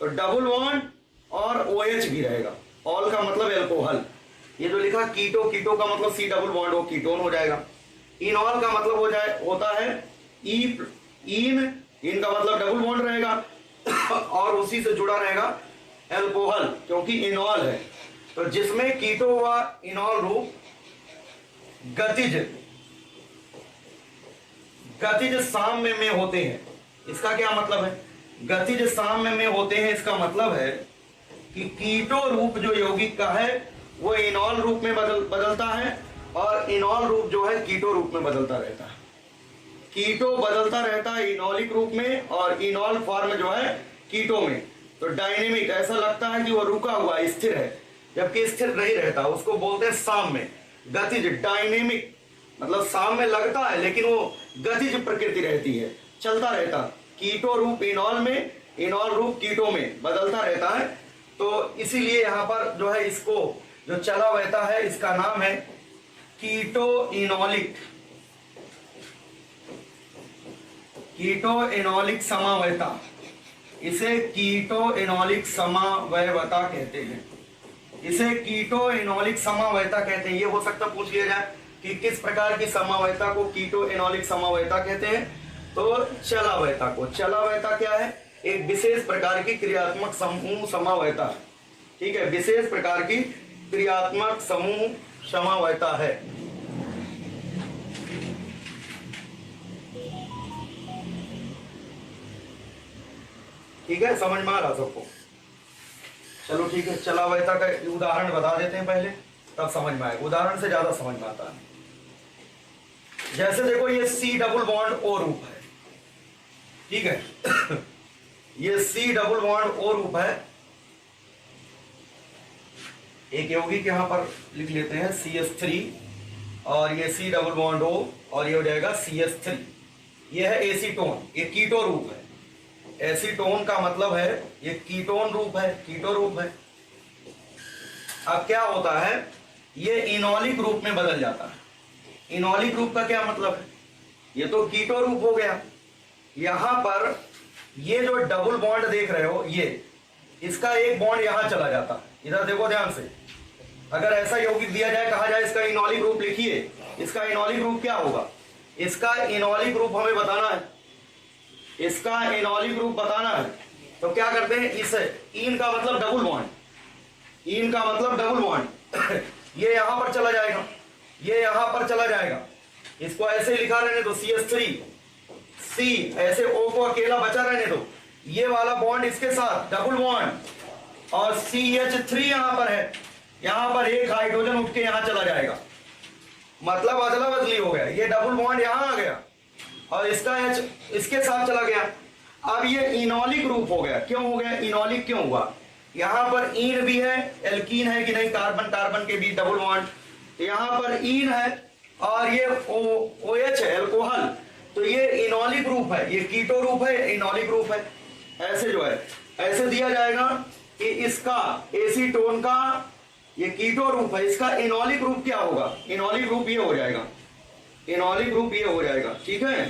तो डबल बॉन्ड और OH भी रहेगा, ऑल का मतलब एल्कोहल। ये जो लिखा कीटो का मतलब C double bond O, ketone हो जाएगा, इनॉल का मतलब होता है इन का मतलब डबल बॉन्ड रहेगा और उसी से जुड़ा रहेगा एल्कोहल, क्योंकि इनॉल है। तो जिसमें कीटो व इनॉल रूप गतिज साम्य में होते हैं। इसका क्या मतलब है? गतिज साम्य में होते हैं, इसका मतलब है कि कीटो रूप जो यौगिक का है वो इनॉल रूप में बदलता है और इनॉल रूप जो है कीटो रूप में बदलता रहता है। कीटो बदलता रहता है इनॉलिक रूप में और इनॉल फॉर्म जो है कीटो में। तो डायनेमिक, ऐसा लगता है कि वो रुका हुआ स्थिर है, जबकि स्थिर नहीं रहता, उसको बोलते हैं साम्य। गतिज, डायनेमिक मतलब साम्य लगता है लेकिन वो गतिज प्रकृति रहती है, चलता रहता। कीटो रूप इनॉल में, इनॉल रूप कीटो में बदलता रहता है। तो इसीलिए यहाँ पर जो है इसको जो चला बहता है इसका नाम है कीटो इनॉलिक, कीटो इनॉलिक समावयता। इसे कीटो इनॉलिक समावयवता कहते हैं, इसे कीटो इनॉलिक समावयता कहते हैं। ये हो सकता पूछ लिया जाए कि किस प्रकार की समावयता को कीटो इनॉलिक समावयता कहते हैं। तो चलावयता को, चलावयता क्या है? एक विशेष प्रकार की क्रियात्मक समूह समावयता है। ठीक है, विशेष प्रकार की क्रियात्मक समूह समावयता है। ठीक है, समझ में आ रहा सबको? चलो ठीक है, चलावयता का उदाहरण बता देते हैं पहले, तब समझ में आएगा। उदाहरण से ज्यादा समझ में आता है। जैसे देखो ये C डबल बॉन्ड O रूप है, ठीक है ये C डबल बॉन्ड O रूप है। एक यौगिक यहां पर लिख लेते हैं CH3 और ये C डबल बॉन्ड O और ये हो जाएगा CH3। ये है एसीटोन, ये कीटो रूप है। एसीटोन का मतलब है ये कीटोन रूप है, कीटो रूप है। अब क्या होता है, ये इनॉलिक रूप में बदल जाता है। इनॉलिक रूप का क्या मतलब है? ये तो कीटो रूप हो गया। यहां पर ये जो डबल बॉन्ड देख रहे हो, ये इसका एक बॉन्ड यहां चला जाता है। इधर देखो ध्यान से, अगर ऐसा यौगिक दिया जाए, कहा जाए इसका इनॉलिक रूप लिखिए, इसका इनॉलिक रूप क्या होगा? इसका इनॉलिक रूप हमें बताना है, इसका इनॉलिक रूप बताना है। तो क्या करते हैं, इस इन का मतलब डबल बॉन्ड, इन का मतलब डबल बॉन्ड ये यहां पर चला जाएगा, ये यहां पर चला जाएगा। इसको ऐसे ही लिखा रहने दो CH3 C, ऐसे O को अकेला बचा रहने दो। ये वाला बॉन्ड इसके साथ डबल बॉन्ड और CH3 यहां पर है, यहां पर एक हाइड्रोजन उठ के यहां चला जाएगा, मतलब अदला बदली हो गया। ये डबल बॉन्ड यहां आ गया और इसका H इसके साथ चला गया। अब ये इनॉलिक रूप हो गया। क्यों हो गया? इनॉलिक क्यों हुआ? यहां पर इन भी है, एल्कीन है कि नहीं, कार्बन कार्बन के बीच डबल बॉन्ड, यहां पर इन है और ये OH है, एल्कोहल। तो ये इनॉलिक रूप है, ये कीटो रूप है, इनॉलिक रूप है। ऐसे जो है ऐसे दिया जाएगा कि इसका एसीटोन का ये कीटो रूप है, इसका इनॉलिक रूप क्या होगा? इनॉलिक रूप ये हो जाएगा, इनॉलिक ग्रुप ये हो जाएगा। ठीक है,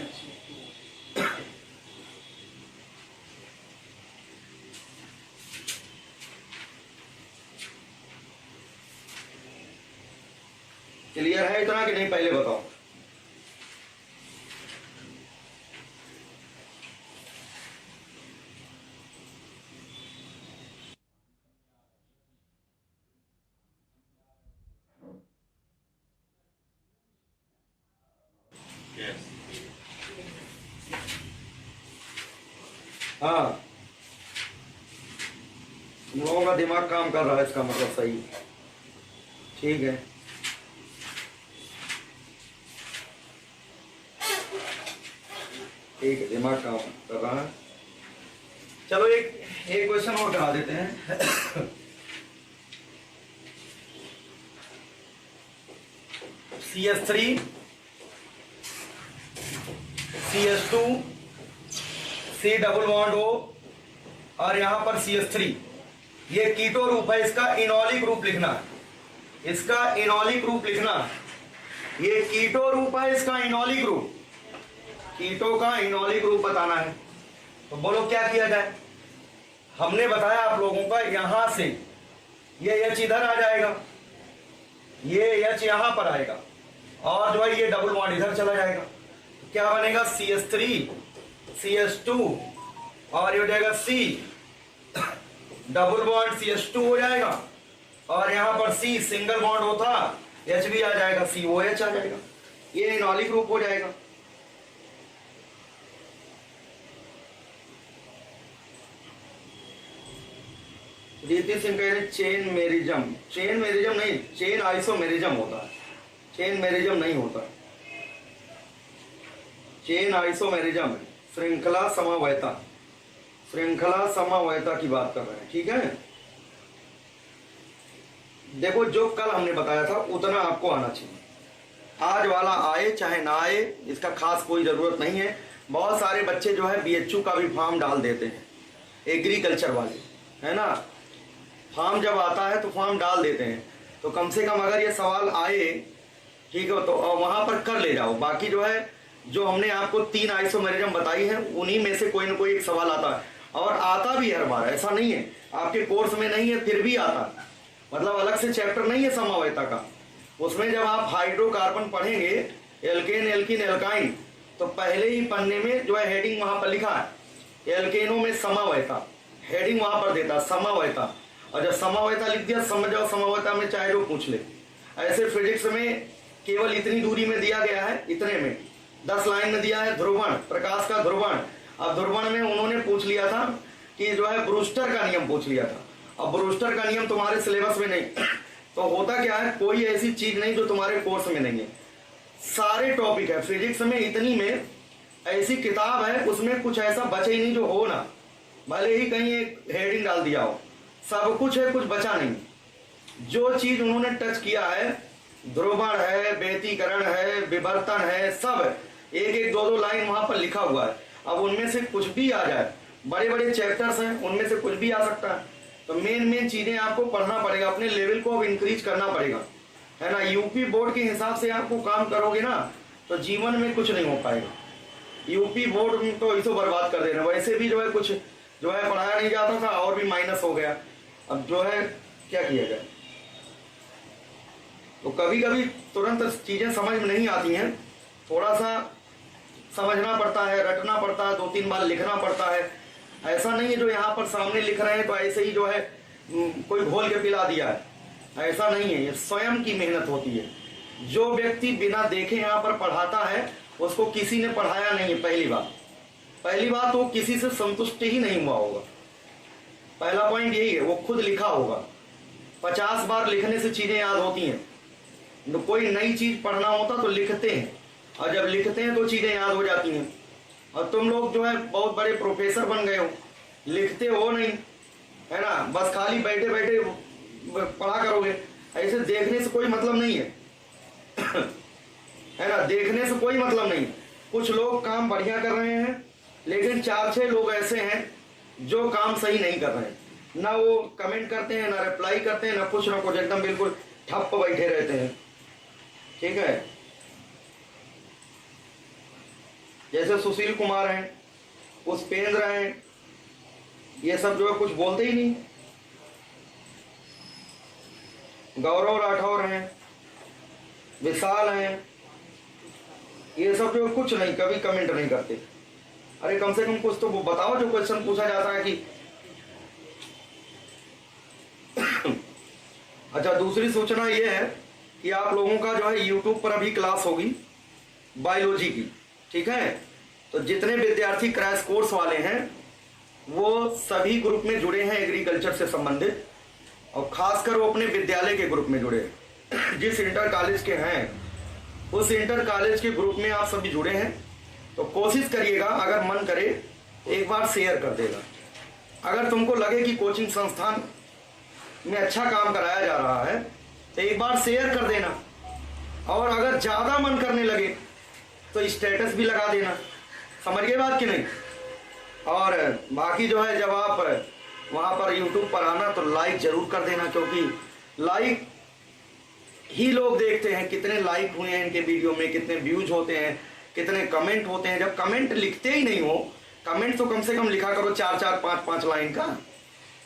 क्लियर है इतना कि नहीं? पहले बताओ। हाँ, तुम लोगों का दिमाग काम कर रहा है, इसका मतलब सही। ठीक है, ठीक है, दिमाग काम कर रहा है। चलो एक क्वेश्चन और करा देते हैं। CH3 CH2 C double bond O और यहां पर CH3, ये कीटो रूप है। इसका इनॉलिक रूप लिखना है, इसका इनॉलिक रूप लिखना है। ये कीटो रूप है, इसका इनॉलिक रूप, कीटो का इनॉलिक रूप बताना है। तो बोलो क्या किया जाए? हमने बताया आप लोगों का, यहां से ये H इधर आ जाएगा, ये H यहां पर आएगा, और जो है ये डबल बॉन्ड इधर चला जाएगा, क्या बनेगा CH3 CH2 और ये हो जाएगा C, डबल बॉन्ड CH2 हो जाएगा और यहाँ पर C सिंगल बॉन्ड होता H भी आ जाएगा, COH आ जाएगा, ये इनॉलिक ग्रुप हो जाएगा। रीति सिंह कह रहे चेन मेरिज्म नहीं, चेन आइसोमेरिज्म होता है, चेन मेरिज्म नहीं होता, चेन आइसोमेरिज्म है, श्रृंखला समावयता की बात कर रहे हैं। ठीक है, देखो जो कल हमने बताया था उतना आपको आना चाहिए, आज वाला आए चाहे ना आए इसका खास कोई जरूरत नहीं है। बहुत सारे बच्चे जो है BHU का भी फॉर्म डाल देते हैं, एग्रीकल्चर वाले, है ना, फॉर्म जब आता है तो फॉर्म डाल देते हैं, तो कम से कम अगर ये सवाल आए, ठीक है, तो वहां पर कर ले जाओ। बाकी जो है जो हमने आपको 3 आइसोमेरिज्म बताई है उन्हीं में से कोई ना कोई एक सवाल आता है, और आता भी हर बार, ऐसा नहीं है आपके कोर्स में नहीं है फिर भी आता है, मतलब अलग से चैप्टर नहीं है समवायता का। उसमें जब आप हाइड्रोकार्बन पढ़ेंगे, एल्केन एल्कीन एल्काइन, तो पहले ही पन्ने में जो है हेडिंग वहां पर लिखा है एल्केनों में समवायता, हेडिंग वहां पर देता समवायता, और जब समवायता लिख दिया समझ जाओ समवायता में चाहे जो पूछ ले। ऐसे फिजिक्स में केवल इतनी दूरी में दिया गया है, इतने में 10 लाइन में दिया है ध्रुवण, प्रकाश का ध्रुवण। अब ध्रुवण में उन्होंने पूछ लिया था कि जो है ब्रूस्टर का नियम पूछ लिया था, अब ब्रूस्टर का नियम तुम्हारे सिलेबस में नहीं, तो होता क्या है कोई ऐसी चीज नहीं जो तुम्हारे कोर्स में नहीं है, सारे टॉपिक है फिजिक्स में, इतनी में ऐसी किताब है उसमें कुछ ऐसा बचे ही नहीं जो हो ना, भले ही कहीं एक हेडिंग डाल दिया हो, सब कुछ है, कुछ बचा नहीं। जो चीज उन्होंने टच किया है, ध्रुवण है, व्यतिकरण है, विवर्तन है, सब एक एक दो लाइन वहां पर लिखा हुआ है। अब उनमें से कुछ भी आ जाए, बड़े बड़े चैप्टर्स हैं उनमें से कुछ भी आ सकता है, तो मेन चीजें आपको पढ़ना पड़ेगा, अपने लेवल को अब इंक्रीज करना पड़ेगा, है ना। यूपी बोर्ड के हिसाब से आपको काम करोगे ना तो जीवन में कुछ नहीं हो पाएगा। यूपी बोर्ड तो इसको बर्बाद कर देना, वैसे भी जो है कुछ जो है पढ़ाया नहीं जाता था और भी माइनस हो गया, अब जो है क्या किया जाए। तो कभी कभी तुरंत चीजें समझ में नहीं आती हैं, थोड़ा सा समझना पड़ता है, रटना पड़ता है, 2-3 बार लिखना पड़ता है। ऐसा नहीं है जो यहाँ पर सामने लिख रहे हैं तो ऐसे ही जो है कोई घोल के पिला दिया है, ऐसा नहीं है, ये स्वयं की मेहनत होती है। जो व्यक्ति बिना देखे यहाँ पर पढ़ाता है उसको किसी ने पढ़ाया नहीं है। पहली बात तो किसी से संतुष्ट ही नहीं हुआ होगा, पहला पॉइंट यही है, वो खुद लिखा होगा। 50 बार लिखने से चीजें याद होती हैं, तो कोई नई चीज पढ़ना होता तो लिखते हैं, और जब लिखते हैं तो चीजें याद हो जाती हैं। और तुम लोग जो है बहुत बड़े प्रोफेसर बन गए हो, लिखते हो नहीं, है ना, बस खाली बैठे बैठे पढ़ा करोगे, ऐसे देखने से कोई मतलब नहीं है है ना, देखने से कोई मतलब नहीं। कुछ लोग काम बढ़िया कर रहे हैं, लेकिन 4-6 लोग ऐसे हैं जो काम सही नहीं कर रहे हैं, ना वो कमेंट करते हैं, ना रिप्लाई करते हैं, ना कुछ एकदम बिल्कुल ठप बैठे रहते हैं। ठीक है, जैसे सुशील कुमार हैं, पुष्पेंद्र हैं, ये सब जो है कुछ बोलते ही नहीं। गौरव राठौर हैं, विशाल हैं, ये सब जो कुछ नहीं, कभी कमेंट नहीं करते। अरे कम से कम कुछ तो वो बताओ, जो क्वेश्चन पूछा जाता है कि अच्छा, दूसरी सूचना ये है कि आप लोगों का जो है YouTube पर अभी क्लास होगी बायोलॉजी की। ठीक है, तो जितने विद्यार्थी क्रैश कोर्स वाले हैं वो सभी ग्रुप में जुड़े हैं एग्रीकल्चर से संबंधित, और खासकर वो अपने विद्यालय के ग्रुप में जुड़े हैं। जिस इंटर कॉलेज के हैं उस इंटर कॉलेज के ग्रुप में आप सभी जुड़े हैं, तो कोशिश करिएगा, अगर मन करे एक बार शेयर कर देगा। अगर तुमको लगे कि कोचिंग संस्थान में अच्छा काम कराया जा रहा है तो एक बार शेयर कर देना, और अगर ज्यादा मन करने लगे तो स्टेटस भी लगा देना। समझ गए बात कि नहीं? और बाकी जो है जब आप वहां पर YouTube पर आना तो लाइक जरूर कर देना, क्योंकि लाइक ही लोग देखते हैं कितने लाइक हुए हैं इनके वीडियो में, कितने व्यूज होते हैं, कितने कमेंट होते हैं। जब कमेंट लिखते ही नहीं हो, कमेंट तो कम से कम लिखा करो 4-4, 5-5 लाइन का,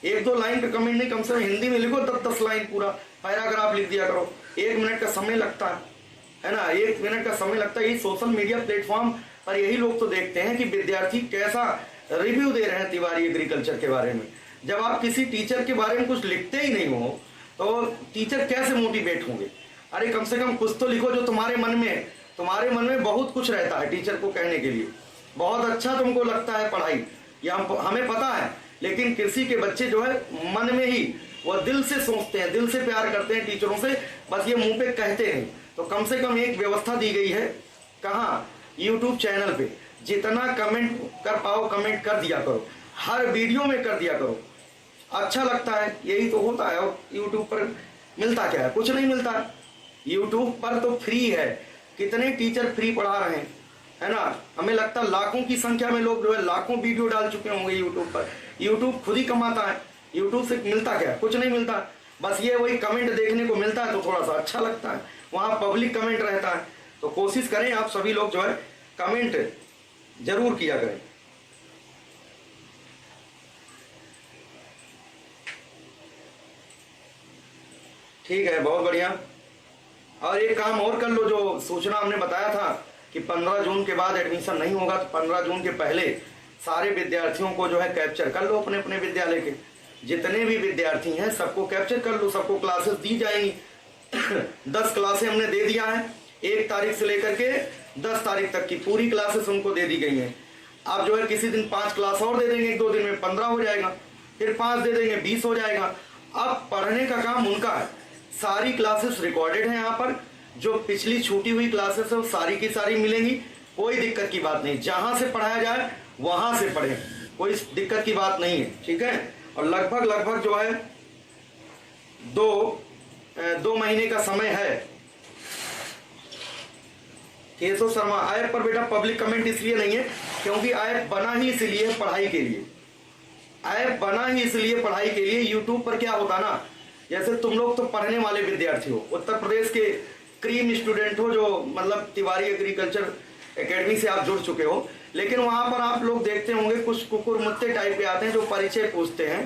1-2 लाइन का कमेंट नहीं, कम से कम हिंदी में लिखो 10-10 लाइन पूरा पैराग्राफ लिख दिया करो, 1 मिनट का समय लगता है। है ना, 1 मिनट का समय लगता है। यही सोशल मीडिया प्लेटफॉर्म पर यही लोग तो देखते हैं कि विद्यार्थी कैसा रिव्यू दे रहे हैं तिवारी एग्रीकल्चर के बारे में। जब आप किसी टीचर के बारे में कुछ लिखते ही नहीं हो तो टीचर कैसे मोटिवेट होंगे? अरे कम से कम कुछ तो लिखो जो तुम्हारे मन में बहुत कुछ रहता है टीचर को कहने के लिए। बहुत अच्छा तुमको लगता है पढ़ाई, या हमें पता है, लेकिन कृषि के बच्चे जो है मन में ही वह दिल से सोचते हैं, दिल से प्यार करते हैं टीचरों से, बस ये मुंह पे कहते नहीं। तो कम से कम एक व्यवस्था दी गई है, कहाँ, यूट्यूब चैनल पे जितना कमेंट कर पाओ कमेंट कर दिया करो, हर वीडियो में कर दिया करो। अच्छा लगता है, यही तो होता है। और यूट्यूब पर मिलता क्या है? कुछ नहीं मिलता है। यूट्यूब पर तो फ्री है, कितने टीचर फ्री पढ़ा रहे हैं, है ना। हमें लगता है लाखों की संख्या में लोग जो है लाखों वीडियो डाल चुके होंगे यूट्यूब पर। यूट्यूब खुद ही कमाता है, यूट्यूब से मिलता क्या? कुछ नहीं मिलता। बस ये वही कमेंट देखने को मिलता है तो थोड़ा सा अच्छा लगता है, वहाँ पब्लिक कमेंट रहता है। तो कोशिश करें आप सभी लोग जो है कमेंट जरूर किया करें। ठीक है, बहुत बढ़िया। और एक काम और कर लो, जो सूचना हमने बताया था कि 15 जून के बाद एडमिशन नहीं होगा, तो 15 जून के पहले सारे विद्यार्थियों को जो है कैप्चर कर लो, अपने अपने विद्यालय के जितने भी विद्यार्थी हैं सबको कैप्चर कर लो, सबको क्लासेस दी जाएंगी। 10 क्लासें हमने दे दिया है, 1 तारीख से लेकर के 10 तारीख तक की पूरी क्लासेस उनको दे दी गई हैं। आप जो है किसी दिन 5 क्लास और दे देंगे, 1-2 दिन में 15 हो जाएगा, फिर 5 दे देंगे 20 हो जाएगा। अब पढ़ने का काम उनका है। सारी क्लासेस रिकॉर्डेड है यहाँ पर, जो पिछली छूटी हुई क्लासेस है वो सारी की सारी मिलेंगी, कोई दिक्कत की बात नहीं। जहां से पढ़ाया जाए वहां से पढ़ें, कोई दिक्कत की बात नहीं है, ठीक है। और लगभग जो है 2 महीने का समय है। केशव शर्मा, ऐप पर बेटा पब्लिक कमेंट इसलिए नहीं है क्योंकि ऐप बना ही इसलिए है पढ़ाई के लिए। ऐप बना ही इसलिए पढ़ाई के लिए। यूट्यूब पर क्या होता ना, जैसे तुम लोग तो पढ़ने वाले विद्यार्थी हो, उत्तर प्रदेश के क्रीम स्टूडेंट हो, जो मतलब तिवारी एग्रीकल्चर एकेडमी से आप जुड़ चुके हो, लेकिन वहां पर आप लोग देखते होंगे कुछ कुकुर मुत्ते टाइप के आते हैं जो परिचय पूछते हैं,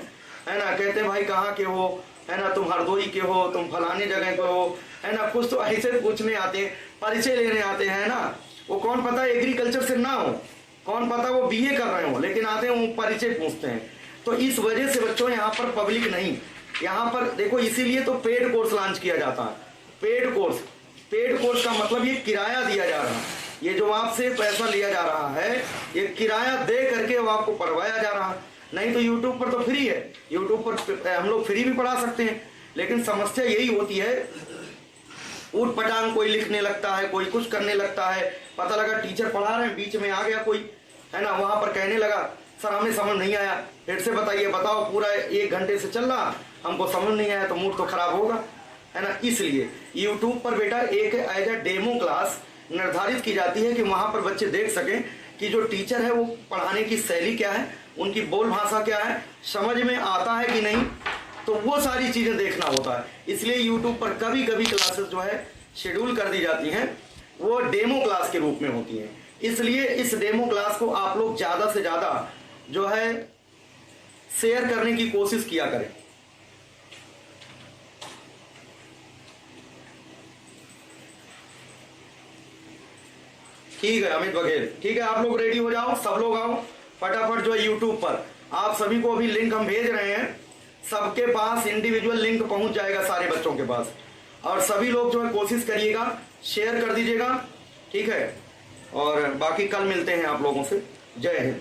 है ना। कहते हैं भाई कहाँ के हो, है ना, तुम हरदोई के हो, तुम फलाने जगह के हो, है ना। कुछ तो ऐसे पूछने आते हैं, परिचय लेने आते हैं ना। वो कौन पता एग्रीकल्चर से ना हो, कौन पता वो BA कर रहे हो, लेकिन आते हैं वो परिचय पूछते हैं। तो इस वजह से बच्चों यहाँ पर पब्लिक नहीं, यहाँ पर देखो, इसीलिए तो पेड कोर्स लॉन्च किया जाता है। पेड कोर्स का मतलब ये किराया दिया जा रहा है, ये जो आपसे पैसा लिया जा रहा है ये किराया दे करके वो आपको पढ़वाया जा रहा है। नहीं तो यूट्यूब पर तो फ्री है, यूट्यूब पर हम लोग फ्री भी पढ़ा सकते हैं, लेकिन समस्या यही होती है, ऊट पटांग कोई लिखने लगता है, कोई कुछ करने लगता है। पता लगा टीचर पढ़ा रहे हैं, बीच में आ गया कोई, है ना, वहां पर कहने लगा सर हमें समझ नहीं आया, फिर से बताइए, बताओ, पूरा 1 घंटे से चल रहा, हमको समझ नहीं आया, तो मूड तो खराब होगा, है ना। इसलिए यूट्यूब पर बेटा एक एज अ डेमो क्लास निर्धारित की जाती है कि वहां पर बच्चे देख सकें कि जो टीचर है वो पढ़ाने की शैली क्या है, उनकी बोल भाषा क्या है, समझ में आता है कि नहीं, तो वो सारी चीजें देखना होता है। इसलिए यूट्यूब पर कभी कभी क्लासेस जो है शेड्यूल कर दी जाती हैं, वो डेमो क्लास के रूप में होती हैं। इसलिए इस डेमो क्लास को आप लोग ज्यादा से ज्यादा जो है शेयर करने की कोशिश किया करें। ठीक है अमित बघेल, ठीक है, आप लोग रेडी हो जाओ, सब लोग आओ फटाफट। जो है यूट्यूब पर आप सभी को अभी लिंक हम भेज रहे हैं, सबके पास इंडिविजुअल लिंक पहुंच जाएगा सारे बच्चों के पास, और सभी लोग जो है कोशिश करिएगा, शेयर कर दीजिएगा, ठीक है। और बाकी कल मिलते हैं आप लोगों से। जय हिंद।